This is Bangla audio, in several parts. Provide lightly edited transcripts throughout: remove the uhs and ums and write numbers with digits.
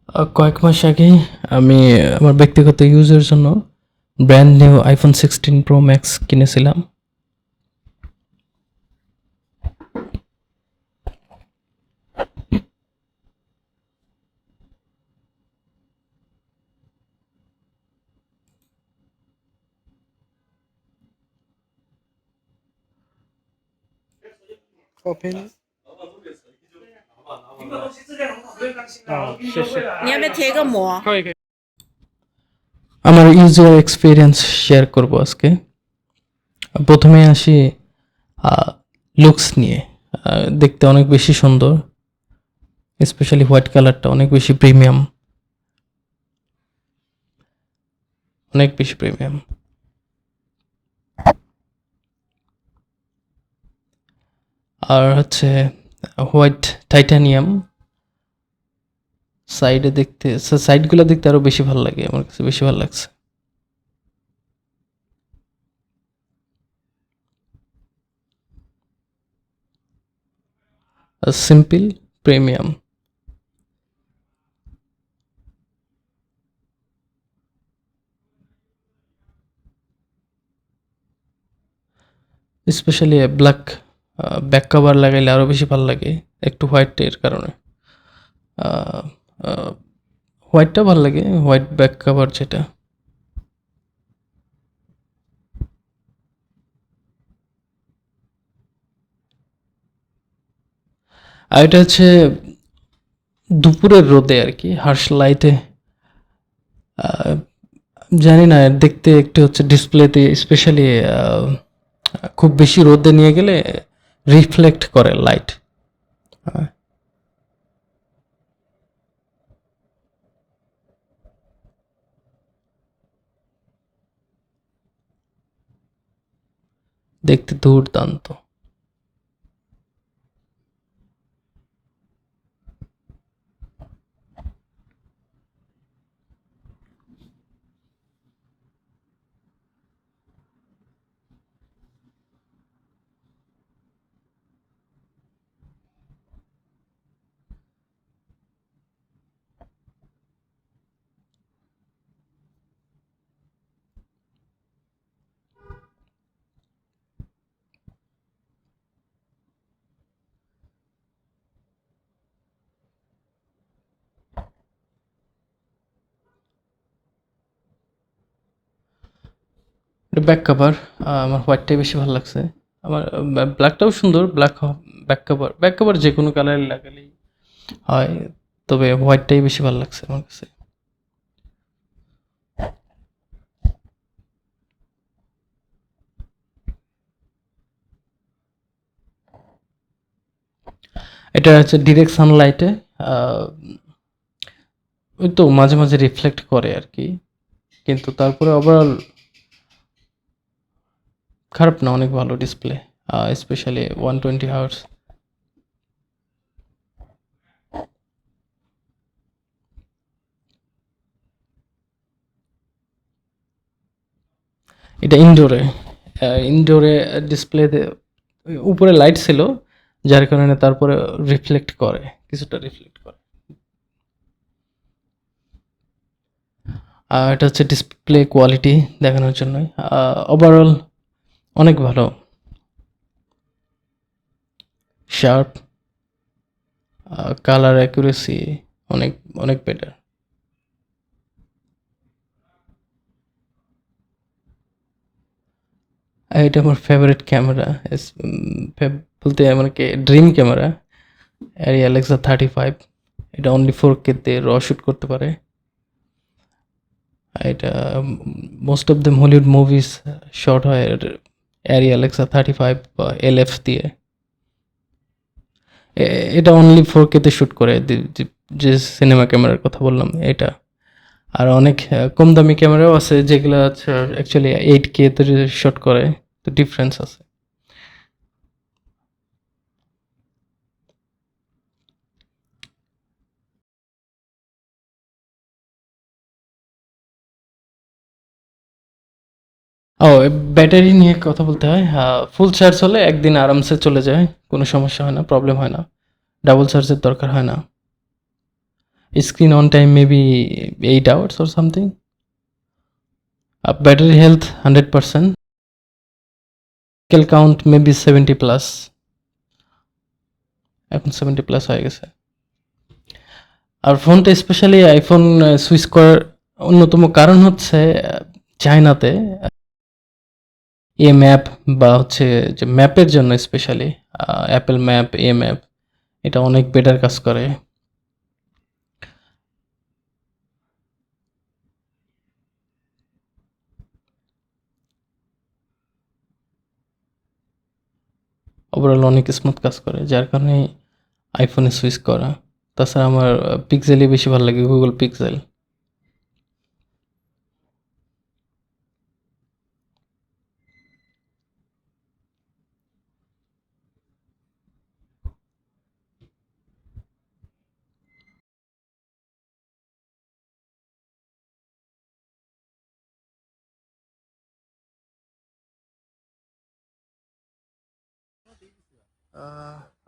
কয়েক মাস আগে আমি আমার ব্যক্তিগত ইউজের জন্য brand new iPhone 16 Pro Max কিনেছিলাম। open 谢谢。你要不要贴个膜？可以。আমার ইউজার এক্সপিরিয়েন্স শেয়ার করব আজকে। প্রথমে আসি লুকস নিয়ে। দেখতে অনেক বেশি সুন্দর, স্পেশালি হোয়াইট কালারটা অনেক বেশি প্রিমিয়াম, অনেক বেশি প্রিমিয়াম। আর হচ্ছে হোয়াইট টাইটানিয়াম। সাইডগুলো দেখতে আরো বেশি ভালো লাগে, আমার কাছে বেশি ভালো লাগছে। Simple premium. Specially black back cover লাগাইলে আরও বেশি ভালো লাগে, একটু হোয়াইটের কারণে। হোয়াইটটা ভালো লাগে, হোয়াইট ব্যাক কভার যেটা। আর এটা হচ্ছে দুপুরের রোদে আর কি, হার্শ লাইটে জানি না, দেখতে একটু হচ্ছে ডিসপ্লেতে স্পেশালি খুব বেশি রোদে নিয়ে গেলে রিফ্লেক্ট করে লাইট। দেখতে দুর্দান্ত। ব্যাক কভার আমার হোয়াইটটাই বেশি ভালো লাগছে। আমার ব্ল্যাকটাও সুন্দর, ব্যাক কভার যে কোনো কালার লাগালেই হয়, তবে হোয়াইটটাই বেশি ভালো লাগছে আমার কাছে। এটা হচ্ছে ডিরেক্ট সানলাইটে ওই তো মাঝে মাঝে রিফ্লেক্ট করে আর কি, কিন্তু তারপরে ওভারঅল খারাপ না, অনেক ভালো ডিসপ্লে, স্পেশালি 120 Hz। এটা ইনডোরে ডিসপ্লেতে উপরে লাইট ছিল, যার কারণে তারপরে রিফ্লেক্ট করে, কিছুটা রিফ্লেক্ট করে। এটা হচ্ছে ডিসপ্লে কোয়ালিটি দেখানোর জন্যই। ওভারঅল অনেক ভালো, শার্প, কালার অ্যাকুরেসি অনেক অনেক বেটার। এটা আমার ফেভারিট ক্যামেরা, বলতে মানে কি ড্রিম ক্যামেরা, অ্যারি অ্যালেক্সা 35। এটা অনলি 4K-তে র শ্যুট করতে পারে। এটা most of the Hollywood movies shot হয় অ্যারি অ্যালেক্সা 35 বা LF দিয়ে। এটা অনলি 4K-তে শ্যুট করে, যে সিনেমা ক্যামেরার কথা বললাম এটা। আর অনেক কম দামি ক্যামেরাও আছে যেগুলো হচ্ছে অ্যাকচুয়ালি 8K-তে শ্যুট করে, তো ডিফারেন্স আছে। ও, ব্যাটারি নিয়ে কথা বলতে হয়। ফুল চার্জ হলে একদিন আরামসে চলে যায়, কোনো সমস্যা হয় না, প্রবলেম হয় না, ডাবল চার্জের দরকার হয় না। screen on time maybe 8 hours or something. Battery health 100%. Kill count maybe 70 plus. এখন 70 প্লাস হয়ে গেছে। আর ফোনটা স্পেশালি আইফোন সুইচ করার অন্যতম কারণ হচ্ছে চায়নাতে এ ম্যাপ বা হচ্ছে যে ম্যাপের জন্য স্পেশালি অ্যাপেল ম্যাপ, এ ম্যাপ এটা অনেক বেটার কাজ করে। ওভারঅল অনেক স্মুথ কাজ করে, যার কারণে আইফোনে সুইচ করা। তাছাড়া আমার পিক্সেলই বেশি ভালো লাগে, গুগল পিক্সেল।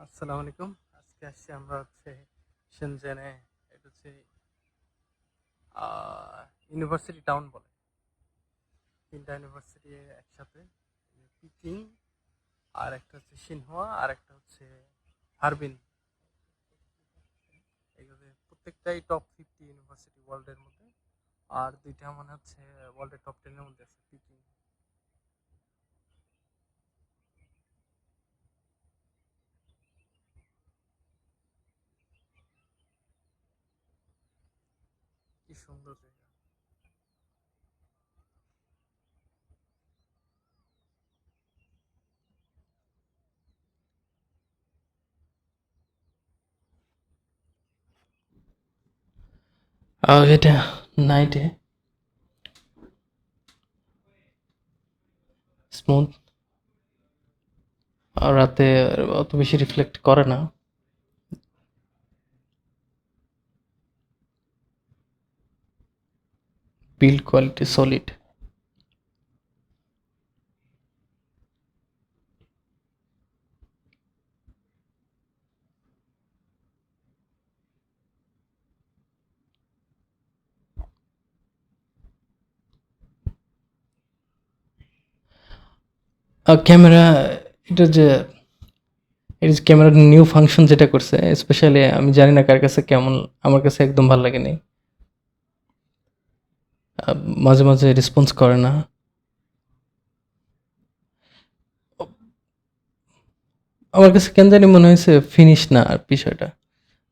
আসসালামু আলাইকুম। আজকে আসছি আমরা হচ্ছে শেনজেনে। এটা হচ্ছে ইউনিভার্সিটি টাউন বলে, তিনটা ইউনিভার্সিটি একসাথে, পিকিং, আর একটা হচ্ছে সিনহুয়া, আর একটা হচ্ছে হারবিন। এগুলো প্রত্যেকটাই টপ 50 ইউনিভার্সিটি ওয়ার্ল্ডের মধ্যে, আর দুইটা মনে হচ্ছে ওয়ার্ল্ডের টপ 10 এর মধ্যে আছে, পিকিং। কি সুন্দর জায়গা। আর এটা নাইটে স্মুথ, আর রাতে অত বেশি রিফ্লেক্ট করে না। Build quality solid. আর ক্যামেরা, এটা যে এটা যে ক্যামেরার নিউ ফাংশন যেটা করছে, স্পেশালি আমি জানি না কার কাছে কেমন, আমার কাছে একদম ভালো লাগেনি। মাঝে মাঝে রেসপন্স করে না। আমার কাছে কেন জানি মনে হয়েছে ফিনিশ না আর বিষয়টা,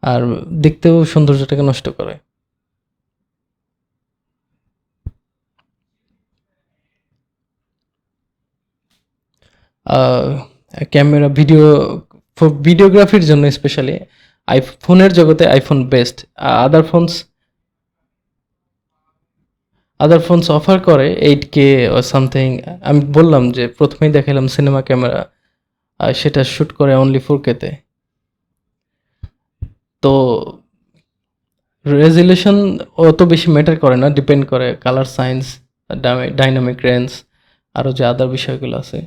আর দেখতেও সৌন্দর্যটাকে নষ্ট করে। ক্যামেরা ভিডিও, ভিডিওগ্রাফির জন্য স্পেশালি আইফোনের জগতে আইফোন বেস্ট। আদার ফোনস অফার করে 8K ও সামথিং। আমি বললাম যে প্রথমেই দেখালাম সিনেমা ক্যামেরা, সেটা শ্যুট করে অনলি 4K-তে। তো রেজুলেশন অত বেশি ম্যাটার করে না, ডিপেন্ড করে কালার সায়েন্স, ডাইনামিক রেঞ্জ, আরও যে আদার বিষয়গুলো আছে।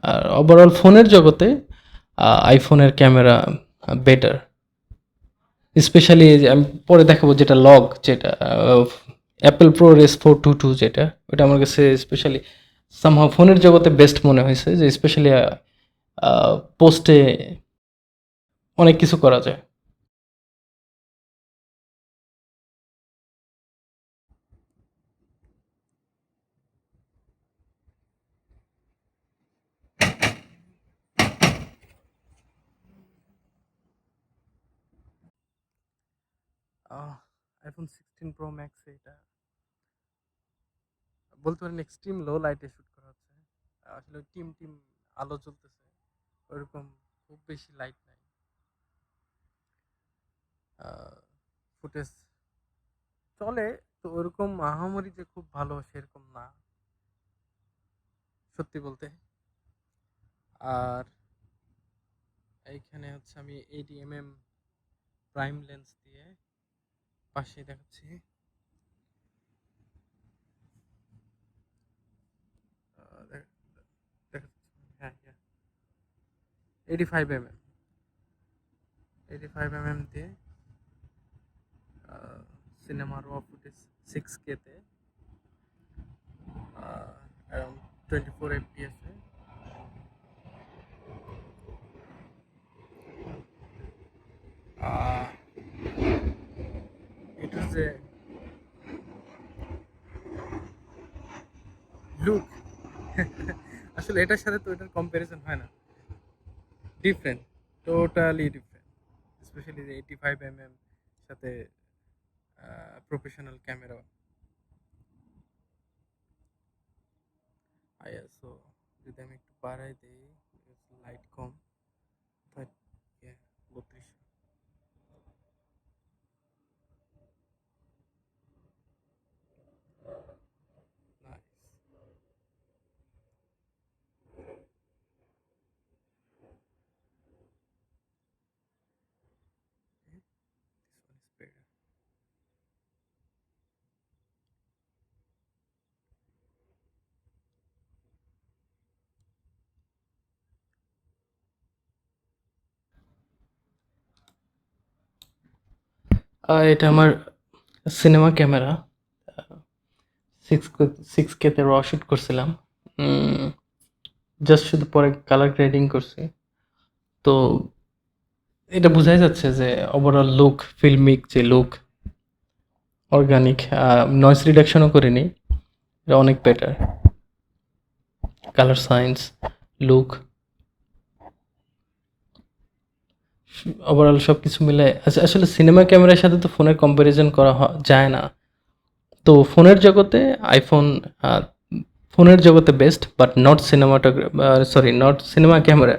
আর ওভারঅল ফোনের জগতে আইফোনের ক্যামেরা বেটার। স্পেশালি আমি পরে দেখাবো যেটা লগ, যেটা অ্যাপেল প্রো রেস 422, যেটা ওটা আমার কাছে স্পেশালি সামহাও ফোনের জগতে বেস্ট মনে হয়েছে, যে স্পেশালি পোস্টে অনেক কিছু করা যায়। আইফোন 16 প্রো ম্যাক্স, এটা বলতে পারেন এক্সট্রিম লো লাইটে শ্যুট করা হচ্ছে। আসলে টিম টিম আলো জ্বলতেছে, ওইরকম খুব বেশি লাইট নাই। ফুটেজ চলে, তো ওরকম আহামরি যে খুব ভালো সেরকম না, সত্যি বলতে। আর এইখানে হচ্ছে আমি 80mm প্রাইম লেন্স দিয়ে পাশে দেখাচ্ছি। দেখাচ্ছি, হ্যাঁ হ্যাঁ, 85mm দিয়ে সিনেমা র ফুটেজ 6K তে around 24 FPS A it is a look আসলে এটার সাথে তো এটার কম্পারিজন হয় না, ডিফারেন্ট, টোটালি ডিফারেন্ট, স্পেশালি যে 85mm সাথে প্রফেশনাল ক্যামেরা। আইএসও যদি আমি একটু বাড়াই দিই, light com, 32। Nice. This one is better. এটা আমার সিনেমা ক্যামেরা, 6K তে র শুট করছিলাম, জাস্ট শুধু পরে কালার গ্রেডিং করছি। তো এটা বোঝাই যাচ্ছে যে ওভারঅল লুক, ফিল্মিক যে লুক, অর্গানিক, নয়েজ রিডাকশনও করিনি, এটা অনেক better. Colour science, look, overall সব কিছু মিলে আসলে সিনেমা ক্যামেরার সাথে তো ফোনের কম্প্যারিজন করা যায় না। তো ফোনের জগতে আইফোন, ফোনের জগতে best, but not cinematography, not cinema camera,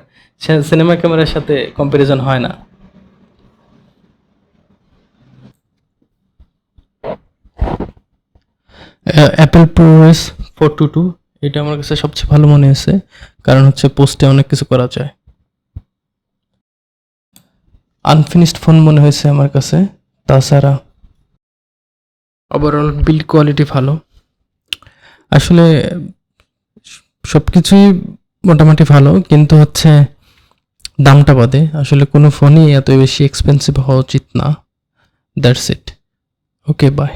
cinema ক্যামেরার সাথে কম্প্যারিজন হয় না। অ্যাপেল ProRes 422, এটা আমার কাছে সবচেয়ে ভালো মনে হয়েছে, কারণ হচ্ছে পোস্টে অনেক কিছু করা যায়। আনফিনিশড ফোন মনে হয়েছে আমার কাছে, তাছাড়া ওভারঅল বিল্ড কোয়ালিটি ভালো। আসলে সব কিছুই মোটামুটি ভালো, কিন্তু হচ্ছে দামটা বাদে আসলে কোনো ফোনই এত বেশি এক্সপেন্সিভ হওয়া উচিত না। That's it. Okay, by.